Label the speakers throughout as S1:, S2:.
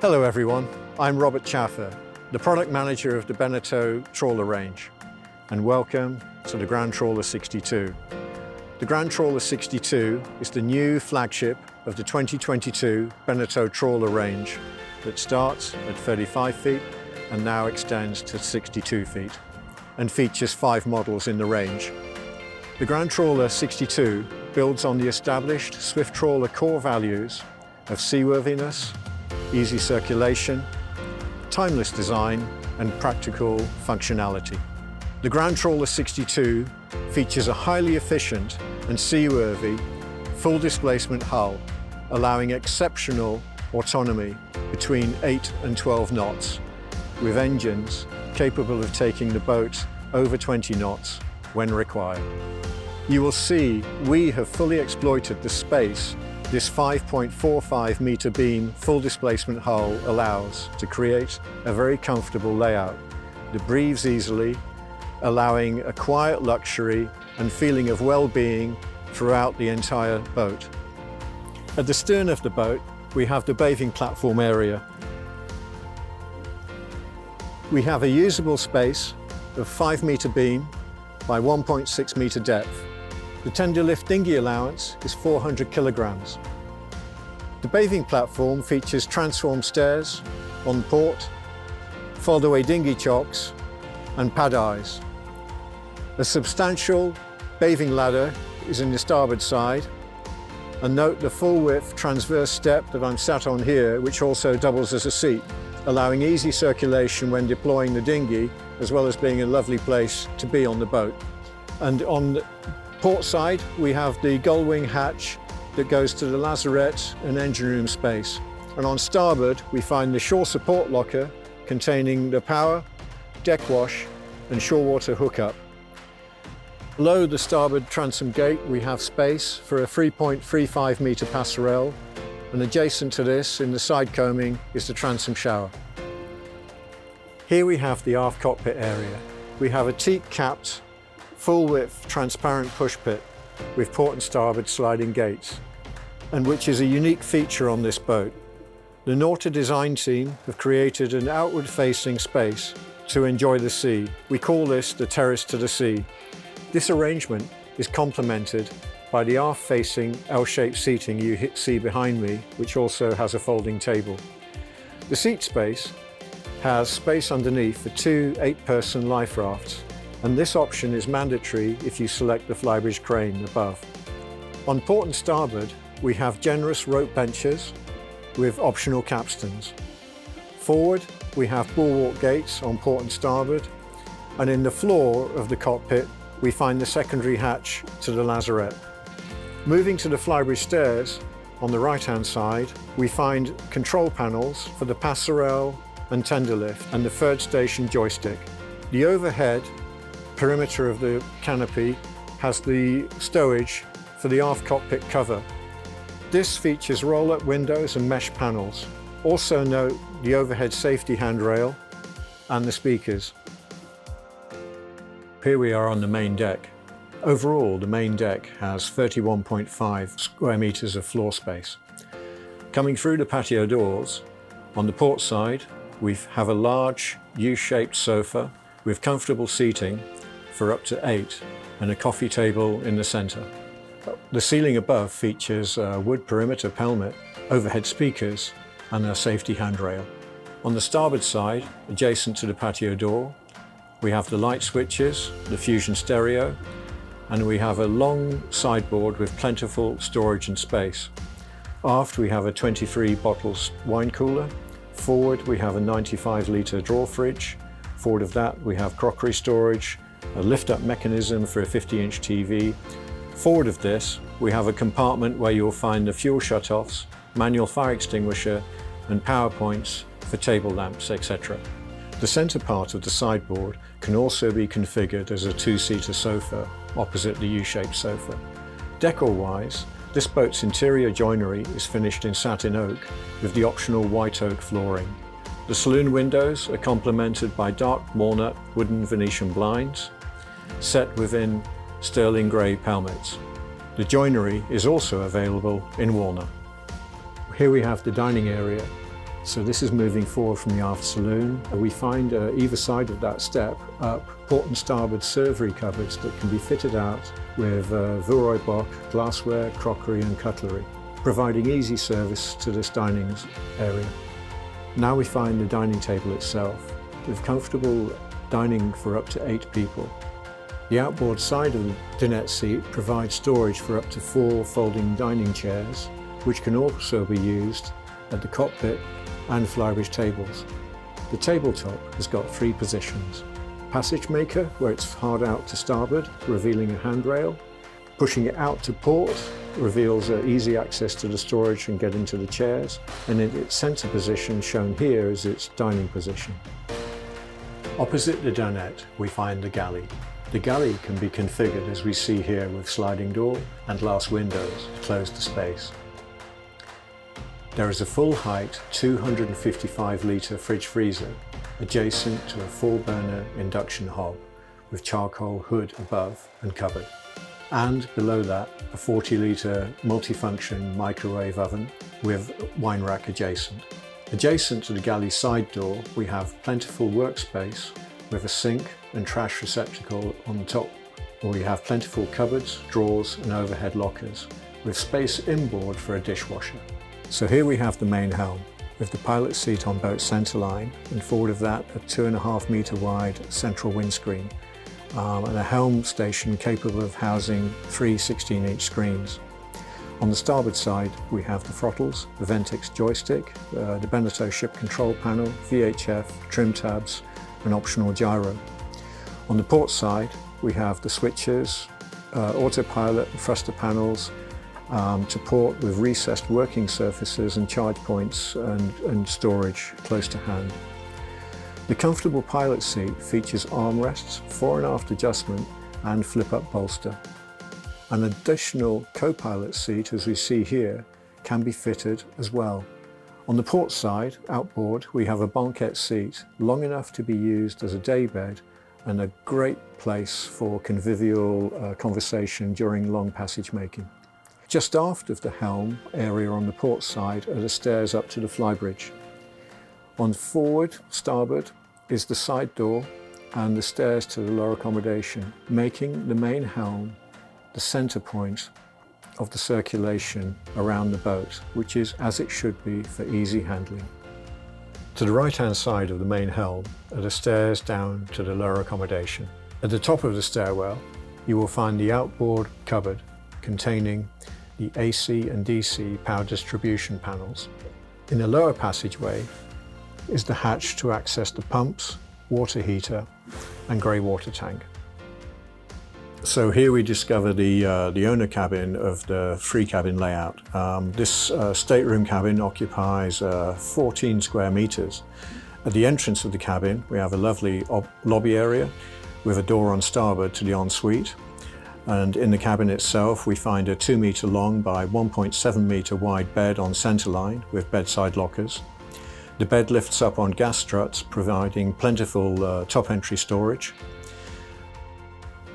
S1: Hello everyone, I'm Robert Chaffer, the product manager of the BENETEAU trawler range, and welcome to the Grand Trawler 62. The Grand Trawler 62 is the new flagship of the 2022 BENETEAU trawler range that starts at 35 feet and now extends to 62 feet and features 5 models in the range. The Grand Trawler 62 builds on the established swift trawler core values of seaworthiness, easy circulation, timeless design and practical functionality. The Grand Trawler 62 features a highly efficient and seaworthy full displacement hull, allowing exceptional autonomy between 8 and 12 knots, with engines capable of taking the boat over 20 knots when required. You will see we have fully exploited the space this 5.45 metre beam full displacement hull allows to create a very comfortable layout that breathes easily, allowing a quiet luxury and feeling of well-being throughout the entire boat. At the stern of the boat, we have the bathing platform area. We have a usable space of 5 metre beam by 1.6 metre depth. The tender lift dinghy allowance is 400 kilograms. The bathing platform features transform stairs on port, fold-away dinghy chocks and pad eyes. A substantial bathing ladder is in the starboard side, and note the full-width transverse step that I'm sat on here, which also doubles as a seat, allowing easy circulation when deploying the dinghy, as well as being a lovely place to be on the boat. And on the port side, we have the gull wing hatch that goes to the Lazarette and engine room space. And on starboard, we find the shore support locker containing the power, deck wash and shore water hookup. Below the starboard transom gate, we have space for a 3.35 metre passerelle, and adjacent to this in the side combing is the transom shower. Here we have the aft cockpit area. We have a teak-capped full-width transparent push pit with port and starboard sliding gates, and which is a unique feature on this boat. The Nauta design team have created an outward-facing space to enjoy the sea. We call this the terrace to the sea. This arrangement is complemented by the aft-facing L-shaped seating you see behind me, which also has a folding table. The seat space has space underneath for 2 8-person life rafts, and this option is mandatory if you select the Flybridge crane above. On port and starboard, we have generous rope benches with optional capstans. Forward, we have bulwark gates on port and starboard, and in the floor of the cockpit, we find the secondary hatch to the Lazarette. Moving to the Flybridge stairs, on the right-hand side, we find control panels for the passerelle and tender lift and the third station joystick. The overhead perimeter of the canopy has the stowage for the aft cockpit cover. This features roll-up windows and mesh panels. Also note the overhead safety handrail and the speakers. Here we are on the main deck. Overall, the main deck has 31.5 square meters of floor space. Coming through the patio doors, on the port side, we have a large U-shaped sofa with comfortable seating for up to 8 and a coffee table in the center. The ceiling above features a wood perimeter pelmet, overhead speakers and a safety handrail. On the starboard side, adjacent to the patio door, we have the light switches, the fusion stereo, and we have a long sideboard with plentiful storage and space. Aft we have a 23 bottles wine cooler. Forward we have a 95-litre drawer fridge. Forward of that we have crockery storage, a lift-up mechanism for a 50-inch TV. Forward of this we have a compartment where you'll find the fuel shutoffs, manual fire extinguisher and power points for table lamps, etc. The centre part of the sideboard can also be configured as a 2-seater sofa opposite the U-shaped sofa. Decor-wise, this boat's interior joinery is finished in satin oak with the optional white oak flooring. The saloon windows are complemented by dark walnut wooden Venetian blinds, set within sterling grey pelmets. The joinery is also available in walnut. Here we have the dining area. So this is moving forward from the aft saloon. We find either side of that step up port and starboard servery cupboards that can be fitted out with varvet, glassware, crockery and cutlery, providing easy service to this dining area. Now we find the dining table itself, with comfortable dining for up to 8 people. The outboard side of the dinette seat provides storage for up to 4 folding dining chairs, which can also be used at the cockpit and Flybridge tables. The tabletop has got 3 positions. Passage maker, where it's hard out to starboard, revealing a handrail. Pushing it out to port reveals easy access to the storage and get into the chairs. And in its centre position, shown here, is its dining position. Opposite the dinette, we find the galley. The galley can be configured as we see here with sliding door and glass windows to close the space. There is a full-height 255-litre fridge freezer adjacent to a 4-burner induction hob with charcoal hood above and cupboard. And below that, a 40-litre multifunction microwave oven with wine rack adjacent. Adjacent to the galley side door, we have plentiful workspace with a sink and trash receptacle on the top, where we have plentiful cupboards, drawers and overhead lockers, with space inboard for a dishwasher. So here we have the main helm, with the pilot seat on boat centerline, and forward of that a 2.5 metre wide central windscreen, and a helm station capable of housing 3 16-inch screens. On the starboard side we have the throttles, the Ventex joystick, the BENETEAU ship control panel, VHF, trim tabs and optional gyro. On the port side we have the switches, autopilot and thruster panels, to port with recessed working surfaces and charge points and storage close to hand. The comfortable pilot seat features armrests, fore and aft adjustment and flip-up bolster. An additional co-pilot seat, as we see here, can be fitted as well. On the port side, outboard, we have a banquette seat, long enough to be used as a daybed and a great place for convivial conversation during long passage making. Just aft of the helm area on the port side are the stairs up to the Flybridge. On forward, starboard, is the side door and the stairs to the lower accommodation, making the main helm the centre point of the circulation around the boat, which is as it should be for easy handling. To the right-hand side of the main helm are the stairs down to the lower accommodation. At the top of the stairwell, you will find the outboard cupboard containing the AC and DC power distribution panels. In the lower passageway is the hatch to access the pumps, water heater and grey water tank. So here we discover the owner cabin of the 3-cabin layout. This stateroom cabin occupies 14 square meters. At the entrance of the cabin we have a lovely lobby area with a door on starboard to the ensuite. And in the cabin itself we find a 2 metre long by 1.7 metre wide bed on centerline with bedside lockers. The bed lifts up on gas struts, providing plentiful top entry storage.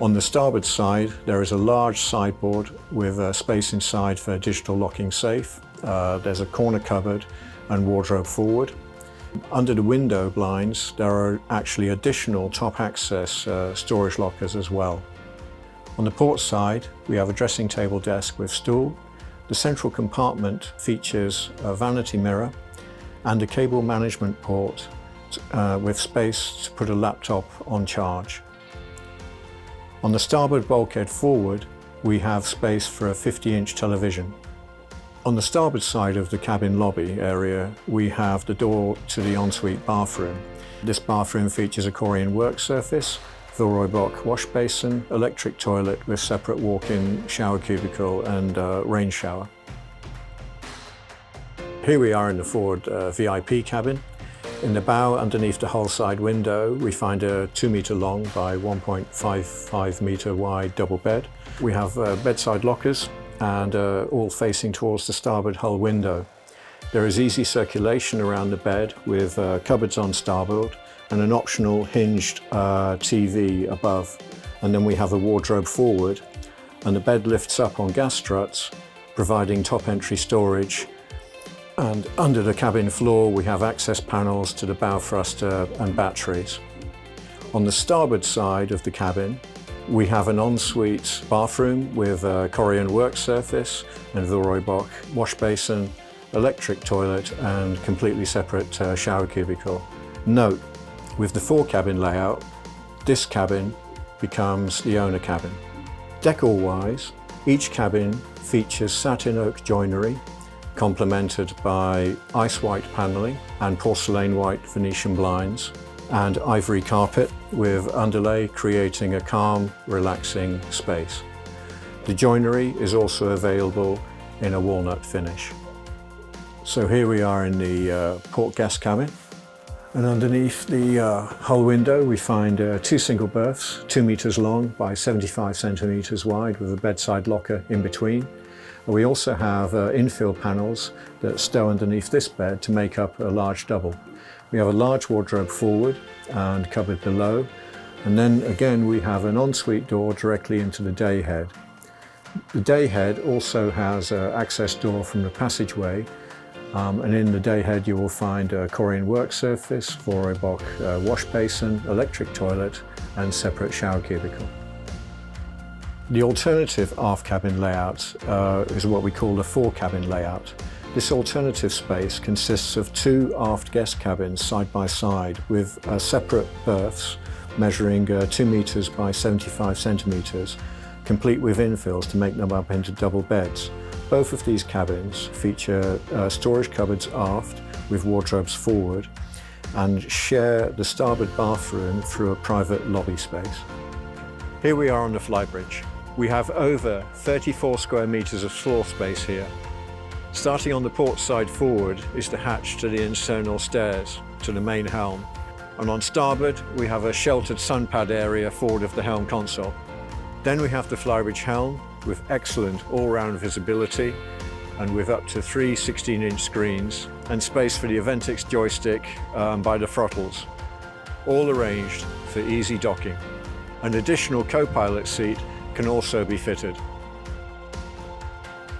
S1: On the starboard side there is a large sideboard with space inside for a digital locking safe. There's a corner cupboard and wardrobe forward. Under the window blinds there are actually additional top access storage lockers as well. On the port side we have a dressing table desk with stool. The central compartment features a vanity mirror and a cable management port with space to put a laptop on charge. On the starboard bulkhead forward we have space for a 50-inch television. On the starboard side of the cabin lobby area we have the door to the ensuite bathroom. This bathroom features a Korean work surface, Foredeck wash basin, electric toilet with separate walk-in shower cubicle and rain shower. Here we are in the forward VIP cabin. In the bow, underneath the hull side window, we find a 2 metre long by 1.55 metre wide double bed. We have bedside lockers and all facing towards the starboard hull window. There is easy circulation around the bed with cupboards on starboard and an optional hinged TV above. And then we have a wardrobe forward, and the bed lifts up on gas struts, providing top entry storage And under the cabin floor we have access panels to the bow thruster and batteries. On the starboard side of the cabin we have an ensuite bathroom with a Korean work surface and Vilroy wash basin, electric toilet and completely separate shower cubicle. Note, with the 4-cabin layout, this cabin becomes the owner cabin. Decor-wise, each cabin features satin oak joinery, complemented by ice white panelling and porcelain white Venetian blinds, and ivory carpet with underlay creating a calm, relaxing space. The joinery is also available in a walnut finish. So here we are in the port guest cabin, and underneath the hull window we find 2 single berths, 2 meters long by 75 centimeters wide with a bedside locker in between. And we also have infill panels that stow underneath this bed to make up a large double. We have a large wardrobe forward and cupboard below, and then again we have an ensuite door directly into the day head. The day head also has an access door from the passageway, and in the day head you will find a Korean work surface, Vilroy wash basin, electric toilet and separate shower cubicle. The alternative aft cabin layout is what we call the 4-cabin layout. This alternative space consists of 2 aft guest cabins side by side with separate berths measuring 2 meters by 75 centimeters, complete with infills to make them up into double beds. Both of these cabins feature storage cupboards aft with wardrobes forward and share the starboard bathroom through a private lobby space. Here we are on the Flybridge. We have over 34 square meters of floor space here. Starting on the port side forward is the hatch to the internal stairs to the main helm. And on starboard we have a sheltered sun pad area forward of the helm console. Then we have the Flybridge helm with excellent all-round visibility and with up to 3 16-inch screens and space for the Aventix joystick by the throttles, all arranged for easy docking. An additional co-pilot seat can also be fitted.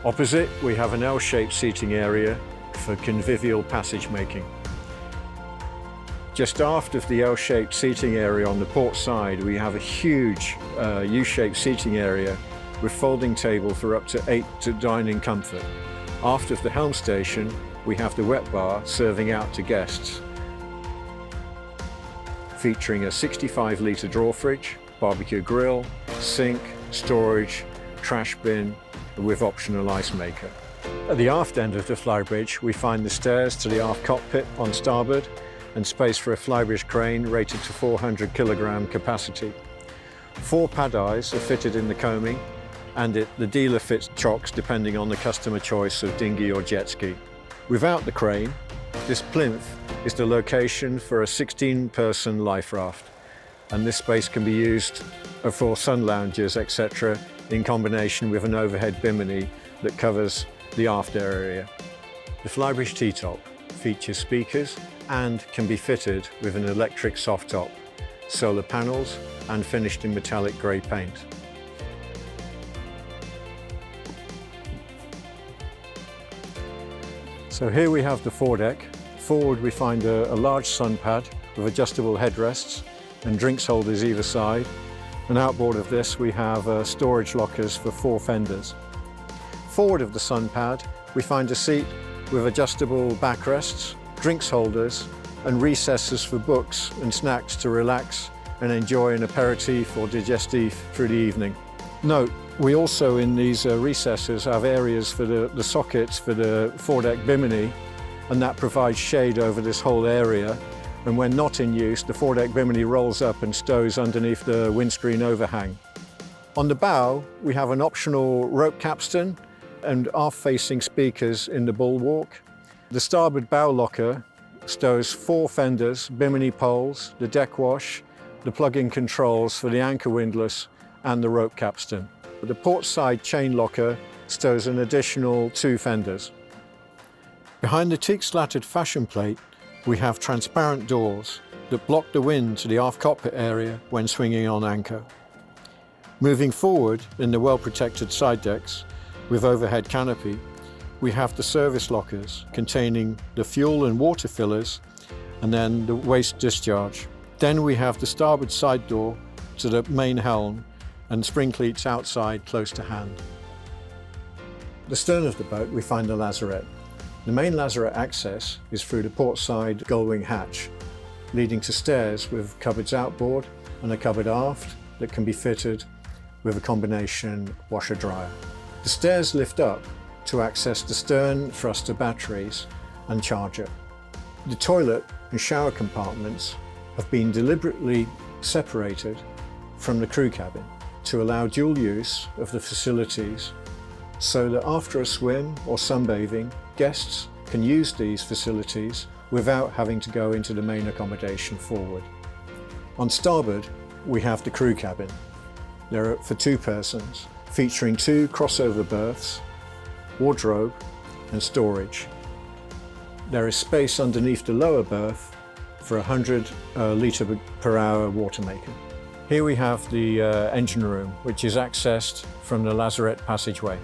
S1: Opposite, we have an L-shaped seating area for convivial passage making. Just aft of the L-shaped seating area on the port side, we have a huge U-shaped seating area with folding table for up to 8 to dine in comfort. Aft of the helm station, we have the wet bar serving out to guests, featuring a 65-litre drawer fridge, barbecue grill, sink, storage, trash bin, with optional ice maker. At the aft end of the Flybridge, we find the stairs to the aft cockpit on starboard and space for a Flybridge crane rated to 400 kilogram capacity. 4 pad eyes are fitted in the coaming, and the dealer fits chocks depending on the customer choice of dinghy or jet ski. Without the crane, this plinth is the location for a 16-person life raft, and this space can be used for sun lounges, etc., in combination with an overhead bimini that covers the aft area. The Flybridge T-top features speakers and can be fitted with an electric soft top, solar panels and finished in metallic grey paint. So here we have the foredeck. Forward we find a large sun pad with adjustable headrests and drinks holders either side. And outboard of this we have storage lockers for 4 fenders. Forward of the sun pad we find a seat with adjustable backrests, drinks holders and recesses for books and snacks to relax and enjoy an aperitif or digestif through the evening. Note, we also in these recesses have areas for the sockets for the foredeck bimini, and that provides shade over this whole area. And when not in use, the foredeck bimini rolls up and stows underneath the windscreen overhang. On the bow, we have an optional rope capstan and aft-facing speakers in the bulwark. The starboard bow locker stows 4 fenders, bimini poles, the deck wash, the plug-in controls for the anchor windlass and the rope capstan. The port side chain locker stows an additional 2 fenders. Behind the teak slatted fashion plate, we have transparent doors that block the wind to the aft cockpit area when swinging on anchor. Moving forward in the well-protected side decks with overhead canopy, we have the service lockers containing the fuel and water fillers and then the waste discharge. Then we have the starboard side door to the main helm and spring cleats outside close to hand. The stern of the boat we find the Lazarette. The main Lazarette access is through the port side gull-wing hatch, leading to stairs with cupboards outboard and a cupboard aft that can be fitted with a combination washer-dryer. The stairs lift up to access the stern thruster batteries and charger. The toilet and shower compartments have been deliberately separated from the crew cabin to allow dual use of the facilities so that after a swim or sunbathing, guests can use these facilities without having to go into the main accommodation forward. On starboard, we have the crew cabin. They're for 2 persons, featuring 2 crossover berths, wardrobe and storage. There is space underneath the lower berth for a 100 litre per hour water maker. Here we have the engine room, which is accessed from the Lazarette passageway.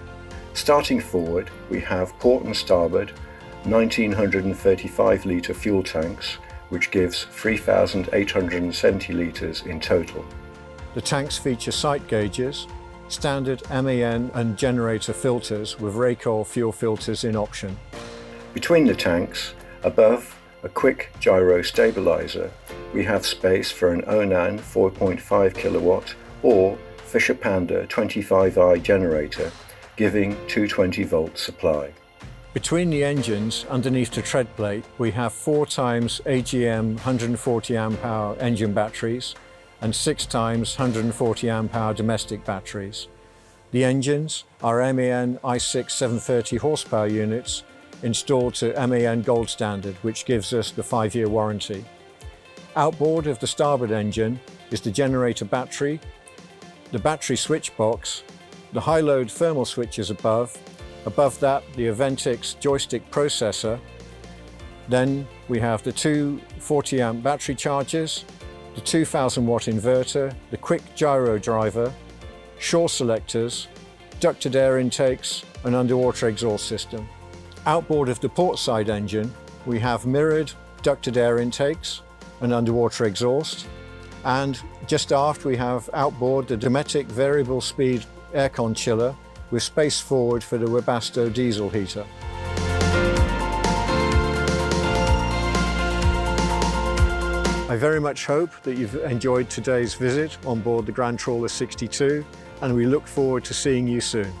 S2: Starting forward, we have port and starboard 1935 litre fuel tanks, which gives 3,870 litres in total.
S1: The tanks feature sight gauges, standard MAN and generator filters with Raycol fuel filters in option.
S2: Between the tanks, above a quick gyro stabilizer, we have space for an Onan 4.5 kilowatt or Fisher Panda 25i generator, giving 220 volt supply.
S1: Between the engines, underneath the tread plate, we have 4 times AGM 140 amp hour engine batteries and 6 times 140 amp hour domestic batteries. The engines are MAN i6 730 horsepower units installed to MAN Gold Standard, which gives us the 5-year warranty. Outboard of the starboard engine is the generator battery, the battery switch box, the high-load thermal switches above that the Aventix joystick processor. Then we have the 2 40 amp battery chargers, the 2000 watt inverter, the quick gyro driver, shore selectors, ducted air intakes and underwater exhaust system. Outboard of the port side engine, we have mirrored ducted air intakes and underwater exhaust, and just aft we have outboard the Dometic variable speed aircon chiller with space forward for the Webasto diesel heater. I very much hope that you've enjoyed today's visit on board the Grand Trawler 62, and we look forward to seeing you soon.